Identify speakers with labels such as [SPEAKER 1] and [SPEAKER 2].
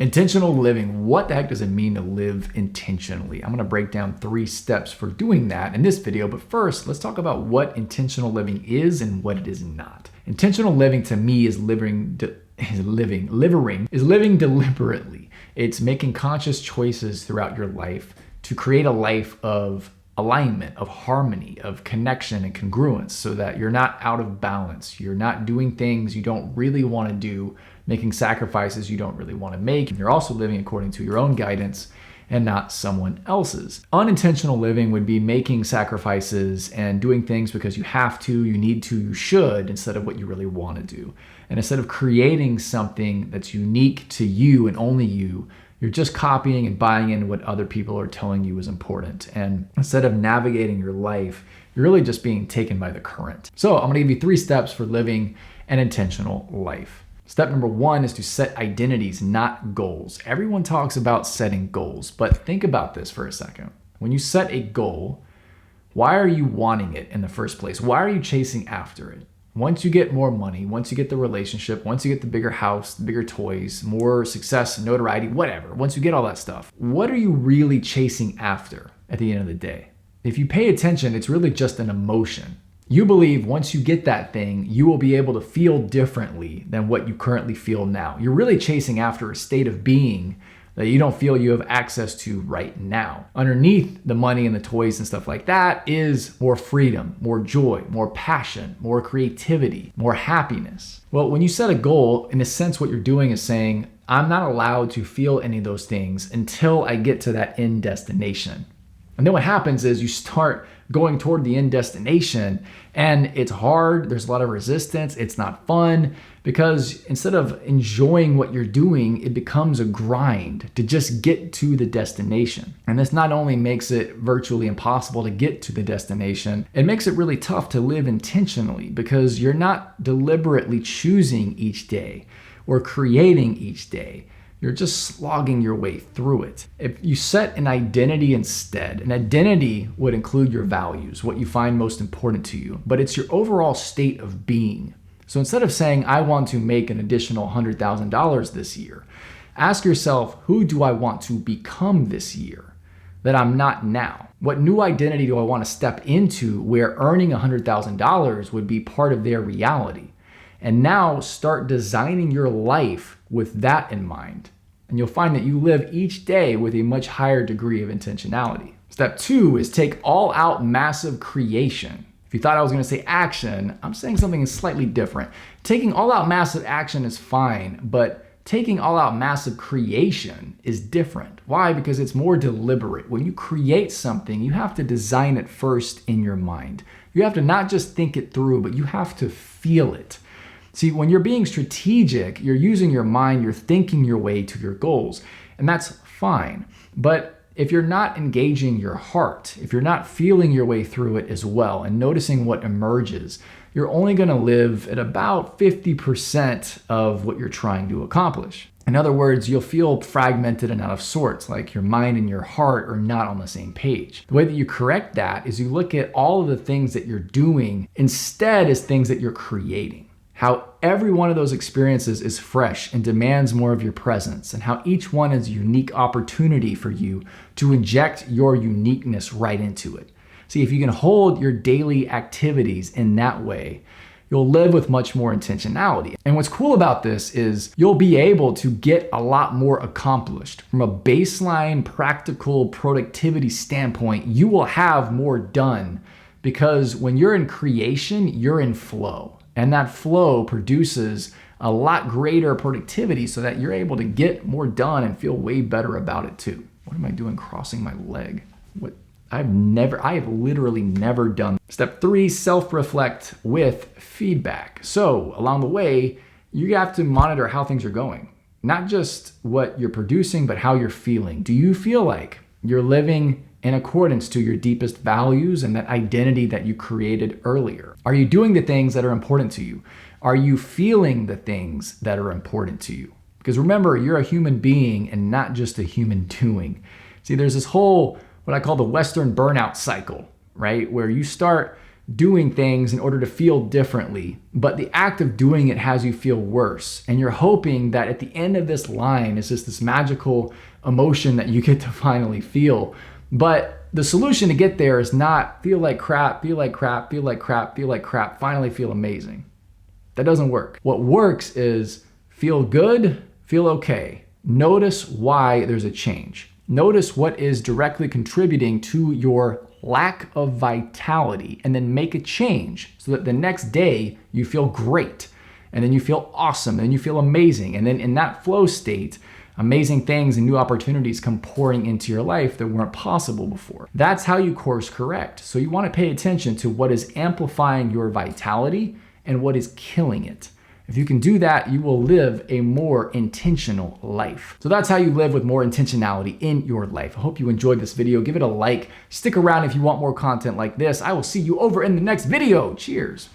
[SPEAKER 1] Intentional living. What the heck does it mean to live intentionally? I'm going to break down 3 steps for doing that in this video. But first, let's talk about what intentional living is and what it is not. Intentional living to me is living deliberately. It's making conscious choices throughout your life to create a life of alignment, of harmony, of connection and congruence, so that you're not out of balance. You're not doing things you don't really want to do, making sacrifices you don't really want to make. You're also living according to your own guidance and not someone else's. Unintentional living would be making sacrifices and doing things because you have to, you need to, you should, instead of what you really want to do. And instead of creating something that's unique to you and only you, you're just copying and buying into what other people are telling you is important. And instead of navigating your life, you're really just being taken by the current. So I'm gonna give you 3 steps for living an intentional life. Step number 1 is to set identities, not goals. Everyone talks about setting goals, but think about this for a second. When you set a goal, why are you wanting it in the first place? Why are you chasing after it? Once you get more money, once you get the relationship, once you get the bigger house, the bigger toys, more success, notoriety, whatever, once you get all that stuff, what are you really chasing after at the end of the day? If you pay attention, it's really just an emotion. You believe once you get that thing, you will be able to feel differently than what you currently feel now. You're really chasing after a state of being that you don't feel you have access to right now. Underneath the money and the toys and stuff like that is more freedom, more joy, more passion, more creativity, more happiness. Well, when you set a goal, in a sense, what you're doing is saying, I'm not allowed to feel any of those things until I get to that end destination. And then what happens is you start going toward the end destination and it's hard, there's a lot of resistance, it's not fun, because instead of enjoying what you're doing, it becomes a grind to just get to the destination. And this not only makes it virtually impossible to get to the destination, it makes it really tough to live intentionally because you're not deliberately choosing each day or creating each day. You're just slogging your way through it. If you set an identity instead, an identity would include your values, what you find most important to you, but it's your overall state of being. So instead of saying, I want to make an additional $100,000 this year, ask yourself, who do I want to become this year that I'm not now? What new identity do I want to step into where earning $100,000 would be part of their reality? And now start designing your life with that in mind. And you'll find that you live each day with a much higher degree of intentionality. Step 2 is take all out massive creation. If you thought I was going to say action, I'm saying something slightly different. Taking all out massive action is fine, but taking all out massive creation is different. Why? Because it's more deliberate. When you create something, you have to design it first in your mind. You have to not just think it through, but you have to feel it. See, when you're being strategic, you're using your mind, you're thinking your way to your goals, and that's fine. But if you're not engaging your heart, if you're not feeling your way through it as well and noticing what emerges, you're only going to live at about 50% of what you're trying to accomplish. In other words, you'll feel fragmented and out of sorts, like your mind and your heart are not on the same page. The way that you correct that is you look at all of the things that you're doing instead as things that you're creating. How every one of those experiences is fresh and demands more of your presence, and how each one is a unique opportunity for you to inject your uniqueness right into it. See, if you can hold your daily activities in that way, you'll live with much more intentionality. And what's cool about this is you'll be able to get a lot more accomplished. From a baseline practical productivity standpoint, you will have more done because when you're in creation, you're in flow. And that flow produces a lot greater productivity so that you're able to get more done and feel way better about it too. What am I doing crossing my leg? What? I have literally never done. Step 3, self-reflect with feedback. So along the way, you have to monitor how things are going. Not just what you're producing, but how you're feeling. Do you feel like you're living in accordance to your deepest values and that identity that you created earlier? Are you doing the things that are important to you? Are you feeling the things that are important to you? Because remember, you're a human being and not just a human doing. See, there's this whole, what I call the Western burnout cycle, right? Where you start doing things in order to feel differently, but the act of doing it has you feel worse. And you're hoping that at the end of this line is just this magical emotion that you get to finally feel. But the solution to get there is not feel like crap, feel like crap, feel like crap, feel like crap, finally feel amazing. That doesn't work. What works is feel good, feel okay. Notice why there's a change. Notice what is directly contributing to your lack of vitality, and then make a change so that the next day you feel great, and then you feel awesome, and you feel amazing. And then in that flow state, amazing things and new opportunities come pouring into your life that weren't possible before. That's how you course correct. So you want to pay attention to what is amplifying your vitality and what is killing it. If you can do that, you will live a more intentional life. So that's how you live with more intentionality in your life. I hope you enjoyed this video. Give it a like. Stick around if you want more content like this. I will see you over in the next video. Cheers.